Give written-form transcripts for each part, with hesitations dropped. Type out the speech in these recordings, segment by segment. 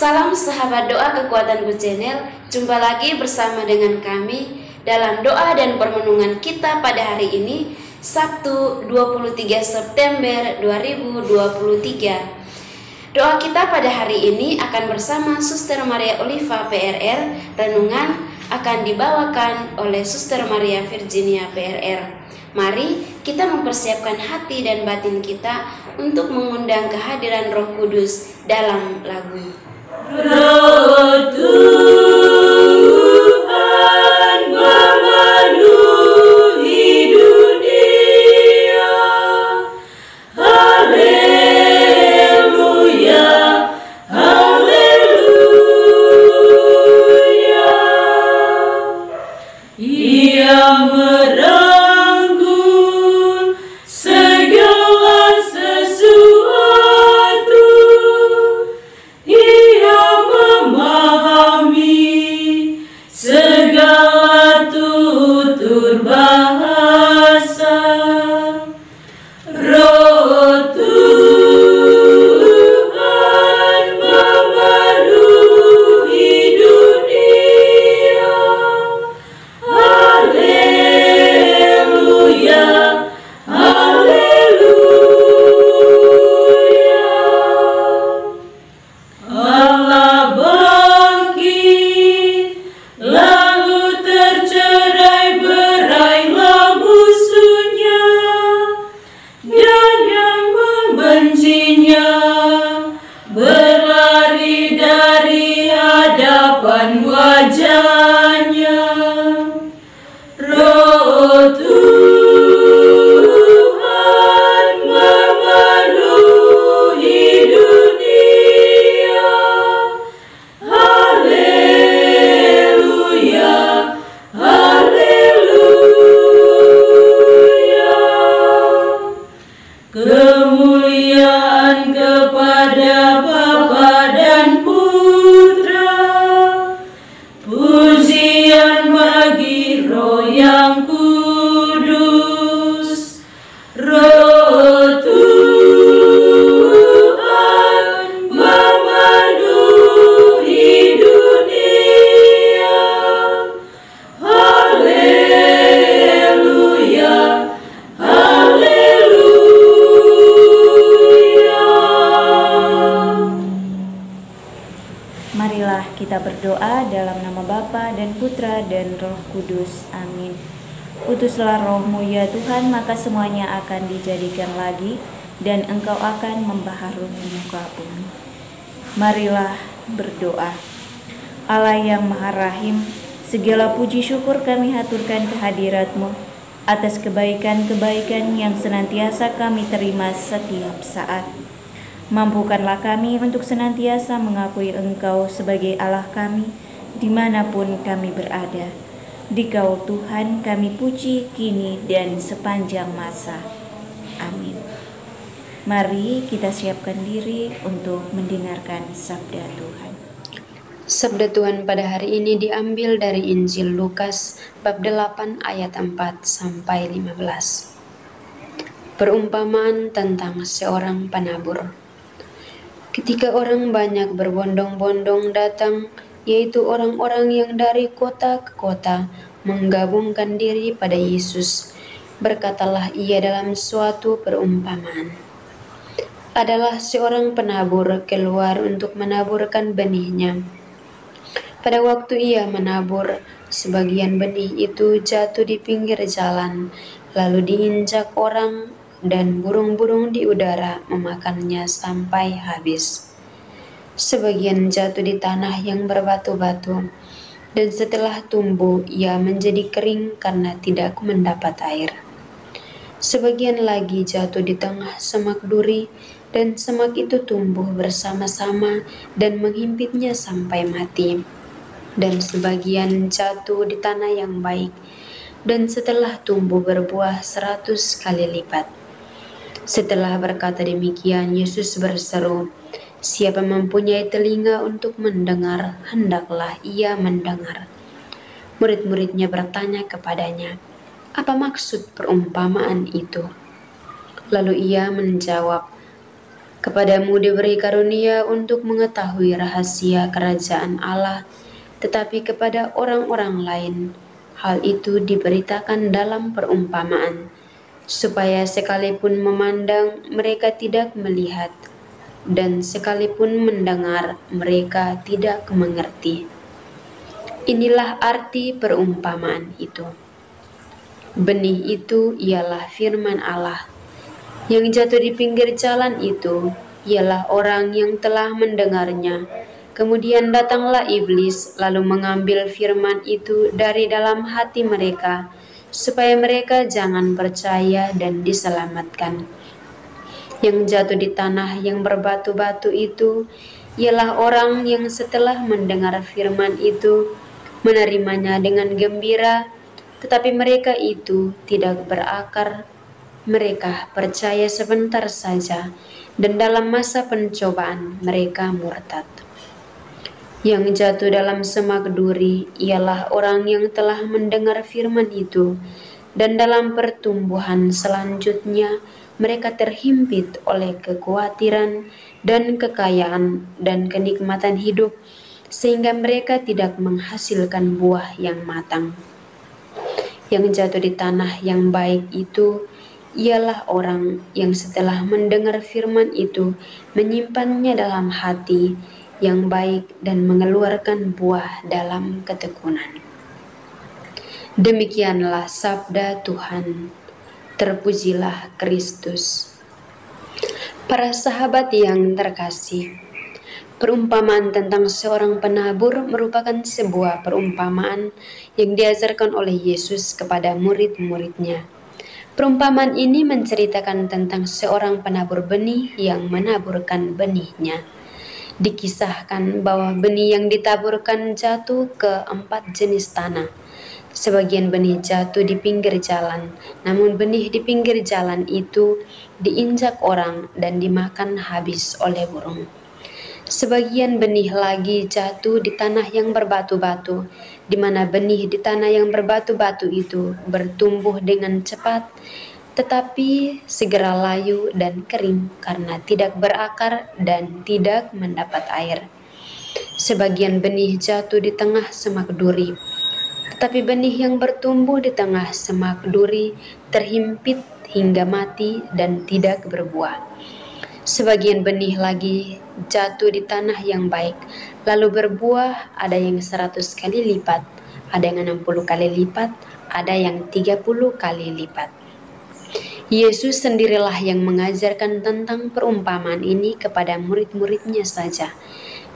Salam sahabat doa Kekuatanku Channel. Jumpa lagi bersama dengan kami dalam doa dan permenungan kita pada hari ini, Sabtu 23 September 2023. Doa kita pada hari ini akan bersama Suster Maria Oliva PRR. Renungan akan dibawakan oleh Suster Maria Virginia PRR. Mari kita mempersiapkan hati dan batin kita untuk mengundang kehadiran Roh Kudus dalam lagu. Roh Tuhan memenuhi dunia. Haleluya, haleluya. Ia merangkul segala sesuatu. Ia memahami segala tutur bahasa. Roh Tuhan memenuhi dunia. Haleluya, haleluya. Allah bangkit, lalu tercerai-berailah musuhnya, dan yang membencinya berlari dari hadapan wajahnya. Roh Tuhan memenuhi dunia. Haleluya, haleluya. Kemuliaan kepada Bapa dan Putra, pujian bagi Roh yang kudus. Roh Tuhan memenuhi dunia. Haleluya, haleluya. Marilah kita berdoa dalam nama Bapa dan Putra dan Roh Kudus. Amin. Utuslah Roh-Mu ya Tuhan, maka semuanya akan dijadikan lagi, dan Engkau akan membaharui muka bumi. Marilah berdoa. Allah yang Maha Rahim, segala puji syukur kami haturkan kehadirat-Mu atas kebaikan-kebaikan yang senantiasa kami terima setiap saat. Mampukanlah kami untuk senantiasa mengakui Engkau sebagai Allah kami dimanapun kami berada. Dikau Tuhan kami puji kini dan sepanjang masa. Amin. Mari kita siapkan diri untuk mendengarkan sabda Tuhan. Sabda Tuhan pada hari ini diambil dari Injil Lukas bab 8 ayat 4 sampai 15. Perumpamaan tentang seorang penabur. Ketika orang banyak berbondong-bondong datang, yaitu orang-orang yang dari kota ke kota, menggabungkan diri pada Yesus, berkatalah ia dalam suatu perumpamaan. Adalah seorang penabur keluar untuk menaburkan benihnya. Pada waktu ia menabur, sebagian benih itu jatuh di pinggir jalan, lalu diinjak orang, dan burung-burung di udara memakannya sampai habis. Sebagian jatuh di tanah yang berbatu-batu, dan setelah tumbuh ia menjadi kering karena tidak mendapat air. Sebagian lagi jatuh di tengah semak duri, dan semak itu tumbuh bersama-sama dan menghimpitnya sampai mati. Dan sebagian jatuh di tanah yang baik, dan setelah tumbuh berbuah 100 kali lipat. Setelah berkata demikian, Yesus berseru, "Siapa mempunyai telinga untuk mendengar, hendaklah ia mendengar." Murid-muridnya bertanya kepadanya, "Apa maksud perumpamaan itu?" Lalu ia menjawab, Kepadamu diberi karunia untuk mengetahui rahasia kerajaan Allah, tetapi kepada orang-orang lain hal itu diberitakan dalam perumpamaan, supaya sekalipun memandang mereka tidak melihat, dan sekalipun mendengar mereka tidak mengerti. Inilah arti perumpamaan itu. Benih itu ialah firman Allah. Yang jatuh di pinggir jalan itu ialah orang yang telah mendengarnya. Kemudian datanglah iblis lalu mengambil firman itu dari dalam hati mereka, supaya mereka jangan percaya dan diselamatkan. Yang jatuh di tanah yang berbatu-batu itu ialah orang yang setelah mendengar firman itu menerimanya dengan gembira, tetapi mereka itu tidak berakar. Mereka percaya sebentar saja, dan dalam masa pencobaan mereka murtad. Yang jatuh dalam semak duri ialah orang yang telah mendengar firman itu, dan dalam pertumbuhan selanjutnya mereka terhimpit oleh kekhawatiran dan kekayaan dan kenikmatan hidup, sehingga mereka tidak menghasilkan buah yang matang. Yang jatuh di tanah yang baik itu ialah orang yang setelah mendengar firman itu menyimpannya dalam hati yang baik dan mengeluarkan buah dalam ketekunan. Demikianlah sabda Tuhan. Terpujilah Kristus. Para sahabat yang terkasih, perumpamaan tentang seorang penabur merupakan sebuah perumpamaan yang diajarkan oleh Yesus kepada murid-muridnya. Perumpamaan ini menceritakan tentang seorang penabur benih yang menaburkan benihnya. Dikisahkan bahwa benih yang ditaburkan jatuh ke 4 jenis tanah. Sebagian benih jatuh di pinggir jalan, namun benih di pinggir jalan itu diinjak orang dan dimakan habis oleh burung. Sebagian benih lagi jatuh di tanah yang berbatu-batu, di mana benih di tanah yang berbatu-batu itu bertumbuh dengan cepat, tetapi segera layu dan kering karena tidak berakar dan tidak mendapat air. Sebagian benih jatuh di tengah semak duri, tetapi benih yang bertumbuh di tengah semak duri terhimpit hingga mati dan tidak berbuah. Sebagian benih lagi jatuh di tanah yang baik, lalu berbuah, ada yang 100 kali lipat, ada yang 60 kali lipat, ada yang 30 kali lipat. Yesus sendirilah yang mengajarkan tentang perumpamaan ini kepada murid-muridnya saja,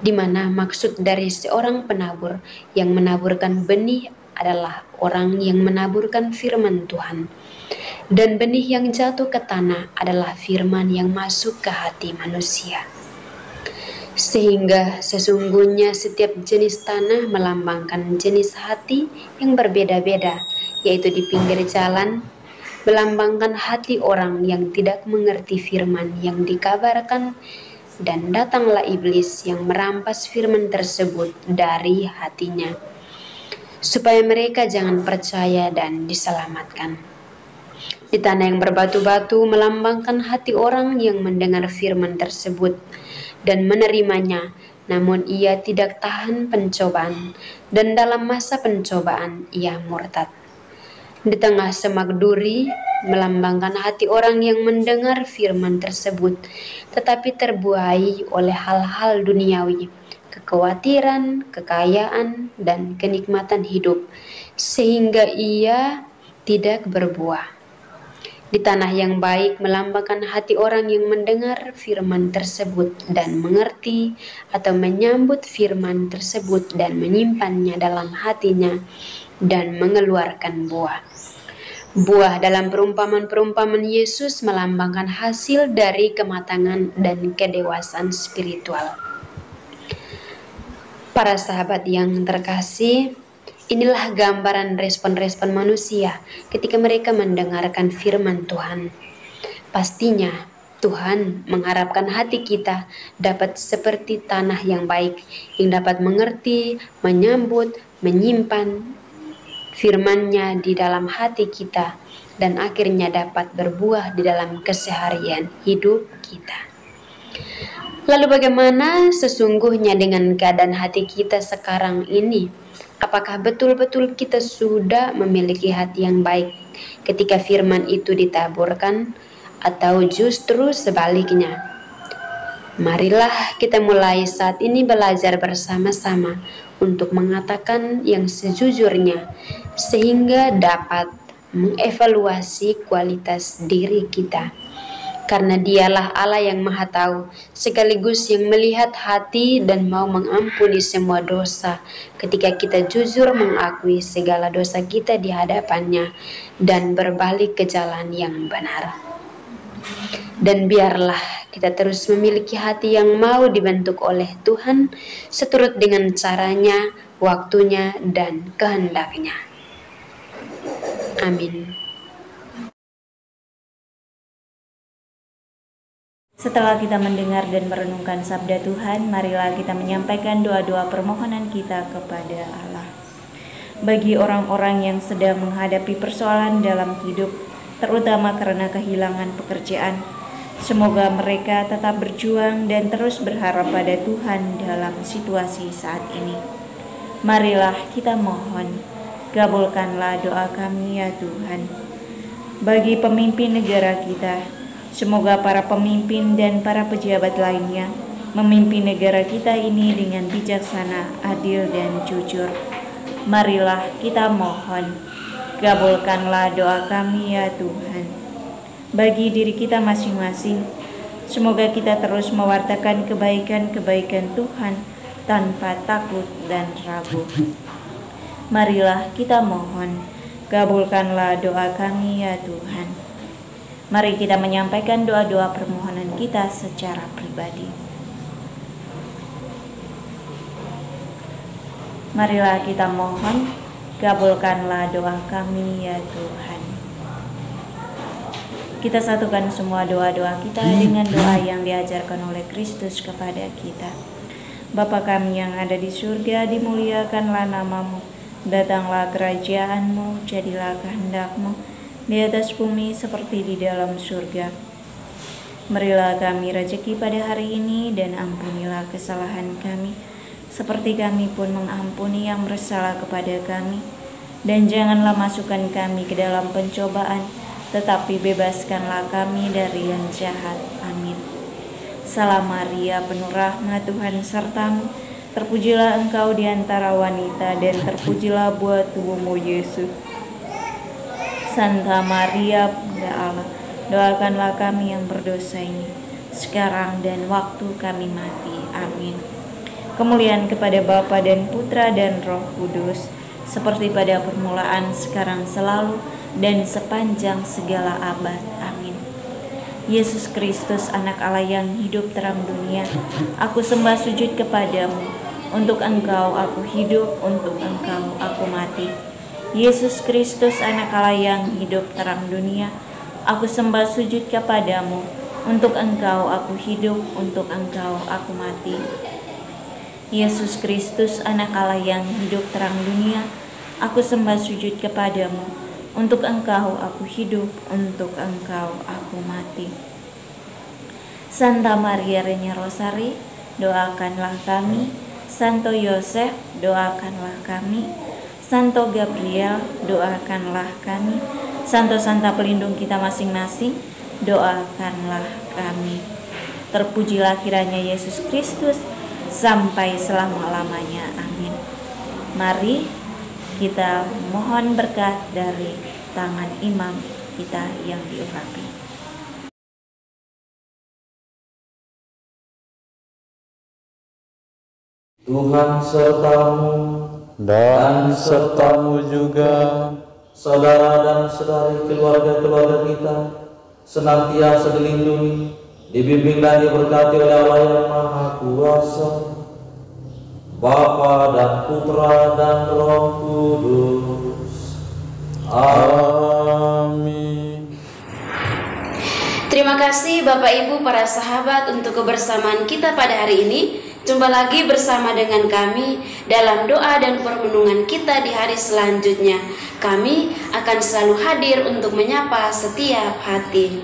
di mana maksud dari seorang penabur yang menaburkan benih adalah orang yang menaburkan firman Tuhan. Dan benih yang jatuh ke tanah adalah firman yang masuk ke hati manusia. Sehingga sesungguhnya setiap jenis tanah melambangkan jenis hati yang berbeda-beda, yaitu di pinggir jalan melambangkan hati orang yang tidak mengerti firman yang dikabarkan, dan datanglah iblis yang merampas firman tersebut dari hatinya, supaya mereka jangan percaya dan diselamatkan. Di tanah yang berbatu-batu melambangkan hati orang yang mendengar firman tersebut dan menerimanya, namun ia tidak tahan pencobaan, dan dalam masa pencobaan ia murtad. Di tengah semak duri melambangkan hati orang yang mendengar firman tersebut, tetapi terbuai oleh hal-hal duniawi, kekhawatiran, kekayaan, dan kenikmatan hidup, sehingga ia tidak berbuah. Di tanah yang baik melambangkan hati orang yang mendengar firman tersebut dan mengerti atau menyambut firman tersebut dan menyimpannya dalam hatinya dan mengeluarkan buah. Buah dalam perumpamaan-perumpamaan Yesus melambangkan hasil dari kematangan dan kedewasaan spiritual. Para sahabat yang terkasih, inilah gambaran respon-respon manusia ketika mereka mendengarkan firman Tuhan. Pastinya Tuhan mengharapkan hati kita dapat seperti tanah yang baik, yang dapat mengerti, menyambut, menyimpan firman-Nya di dalam hati kita, dan akhirnya dapat berbuah di dalam keseharian hidup kita. Lalu bagaimana sesungguhnya dengan keadaan hati kita sekarang ini? Apakah betul-betul kita sudah memiliki hati yang baik ketika firman itu ditaburkan, atau justru sebaliknya? Marilah kita mulai saat ini belajar bersama-sama untuk mengatakan yang sejujurnya, sehingga dapat mengevaluasi kualitas diri kita. Karena dialah Allah yang Maha Tahu, sekaligus yang melihat hati dan mau mengampuni semua dosa ketika kita jujur mengakui segala dosa kita di hadapannya dan berbalik ke jalan yang benar. Dan biarlah kita terus memiliki hati yang mau dibentuk oleh Tuhan seturut dengan caranya, waktunya, dan kehendaknya. Amin. Setelah kita mendengar dan merenungkan sabda Tuhan, marilah kita menyampaikan doa-doa permohonan kita kepada Allah. Bagi orang-orang yang sedang menghadapi persoalan dalam hidup, terutama karena kehilangan pekerjaan, semoga mereka tetap berjuang dan terus berharap pada Tuhan dalam situasi saat ini. Marilah kita mohon, kabulkanlah doa kami ya Tuhan. Bagi pemimpin negara kita, semoga para pemimpin dan para pejabat lainnya memimpin negara kita ini dengan bijaksana, adil, dan jujur. Marilah kita mohon, kabulkanlah doa kami ya Tuhan. Bagi diri kita masing-masing, semoga kita terus mewartakan kebaikan-kebaikan Tuhan tanpa takut dan ragu. Marilah kita mohon, kabulkanlah doa kami ya Tuhan. Mari kita menyampaikan doa-doa permohonan kita secara pribadi. Marilah kita mohon, kabulkanlah doa kami ya Tuhan. Kita satukan semua doa-doa kita dengan doa yang diajarkan oleh Kristus kepada kita. Bapa kami yang ada di surga, dimuliakanlah namamu. Datanglah kerajaan-Mu, jadilah kehendak-Mu di atas bumi seperti di dalam surga. Berilah kami rezeki pada hari ini dan ampunilah kesalahan kami, seperti kami pun mengampuni yang bersalah kepada kami. Dan janganlah masukkan kami ke dalam pencobaan, tetapi bebaskanlah kami dari yang jahat. Amin. Salam Maria, penuh rahmat, Tuhan sertamu. Terpujilah engkau di antara wanita, dan terpujilah buah tubuhmu Yesus. Santa Maria, Bunda Allah, doakanlah kami yang berdosa ini, sekarang dan waktu kami mati. Amin. Kemuliaan kepada Bapa dan Putra dan Roh Kudus, seperti pada permulaan, sekarang, selalu, dan sepanjang segala abad. Amin. Yesus Kristus, anak Allah yang hidup terang dunia, aku sembah sujud kepadamu. Untuk engkau aku hidup, untuk engkau aku mati. Yesus Kristus, anak Allah yang hidup terang dunia, aku sembah sujud kepadamu. Untuk engkau aku hidup, untuk engkau aku mati. Yesus Kristus, anak Allah yang hidup terang dunia, aku sembah sujud kepadamu. Untuk engkau aku hidup, untuk engkau aku mati. Santa Maria Reina Rosari, doakanlah kami. Santo Yosef, doakanlah kami. Santo Gabriel, doakanlah kami. Santo-santa pelindung kita masing-masing, doakanlah kami. Terpujilah kiranya Yesus Kristus sampai selama-lamanya. Amin. Mari kita mohon berkat dari tangan imam kita yang diurapi. Tuhan sertamu dan sertamu juga, saudara dan saudari keluarga-keluarga kita, senantiasa dilindungi, dibimbing dan diberkati oleh Allah yang Maha Kuasa, Bapa dan Putra dan Roh Kudus. Amin. Terima kasih Bapak Ibu para sahabat untuk kebersamaan kita pada hari ini. Jumpa lagi bersama dengan kami dalam doa dan permenungan kita di hari selanjutnya. Kami akan selalu hadir untuk menyapa setiap hati.